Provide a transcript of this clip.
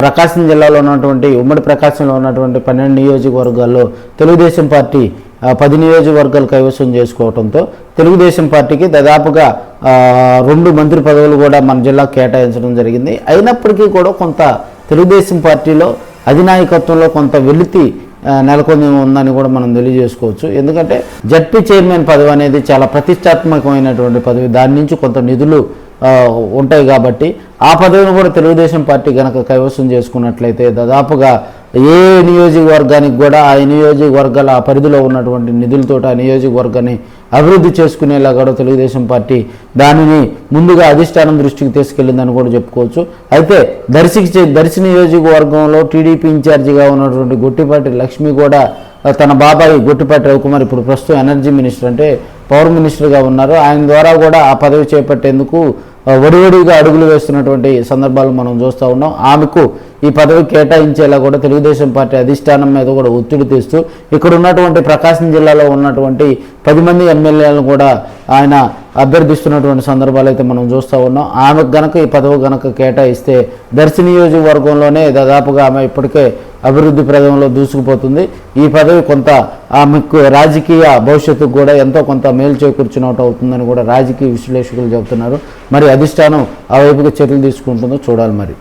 ప్రకాశం జిల్లాలో ఉన్నటువంటి ఉమ్మడి ప్రకాశంలో ఉన్నటువంటి 12 నియోజకవర్గాల్లో తెలుగుదేశం పార్టీ 10 నియోజకవర్గాలు కైవసం చేసుకోవడంతో తెలుగుదేశం పార్టీకి దాదాపుగా 2 మంత్రి పదవులు కూడా మన జిల్లాకు కేటాయించడం జరిగింది. అయినప్పటికీ కూడా కొంత తెలుగుదేశం పార్టీలో అధినాయకత్వంలో కొంత వెలితి నెలకొని ఉందని కూడా మనం తెలియజేసుకోవచ్చు. ఎందుకంటే జడ్పీ చైర్మన్ పదవి అనేది చాలా ప్రతిష్టాత్మకమైనటువంటి పదవి, దాని నుంచి కొంత నిధులు ఉంటాయి కాబట్టి ఆ పదవిని కూడా తెలుగుదేశం పార్టీ కనుక కైవసం చేసుకున్నట్లయితే దాదాపుగా ఏ నియోజకవర్గానికి కూడా ఆ నియోజకవర్గాల ఆ పరిధిలో ఉన్నటువంటి నిధులతో ఆ నియోజకవర్గాన్ని అభివృద్ధి చేసుకునేలా కూడా తెలుగుదేశం పార్టీ దానిని ముందుగా అధిష్టానం దృష్టికి తీసుకెళ్లిందని కూడా చెప్పుకోవచ్చు. అయితే దర్శి నియోజకవర్గంలో టీడీపీ ఇన్ఛార్జిగా ఉన్నటువంటి గొట్టిపాటి లక్ష్మి కూడా తన బాబాయి గొట్టిపాటి రవికుమార్ ఇప్పుడు ప్రస్తుతం ఎనర్జీ మినిస్టర్ అంటే పవర్ మినిస్టర్గా ఉన్నారు. ఆయన ద్వారా కూడా ఆ పదవి చేపట్టేందుకు వడివడిగా అడుగులు వేస్తున్నటువంటి సందర్భాలు మనం చూస్తూ ఉన్నాం. ఆమెకు ఈ పదవి కేటాయించేలా కూడా తెలుగుదేశం పార్టీ అధిష్టానం మీద కూడా ఒత్తిడి తెస్తూ ఇక్కడ ఉన్నటువంటి ప్రకాశం జిల్లాలో ఉన్నటువంటి 10 మంది ఎమ్మెల్యేలను కూడా ఆయన అభ్యర్థిస్తున్నటువంటి సందర్భాలు అయితే మనం చూస్తూ ఉన్నాం. ఆమెకు గనక ఈ పదవి గనక కేటాయిస్తే దర్శి నియోజకవర్గంలోనే దాదాపుగా ఆమె ఇప్పటికే అభివృద్ధి ప్రదంలో దూసుకుపోతుంది. ఈ పదవి కొంత ఆమెకు రాజకీయ భవిష్యత్తుకు కూడా ఎంతో కొంత మేలు చేకూర్చినట్టు అవుతుందని కూడా రాజకీయ విశ్లేషకులు చెబుతున్నారు. మరి అధిష్టానం ఆ వైపుగా చర్యలు తీసుకుంటుందో చూడాలి మరి.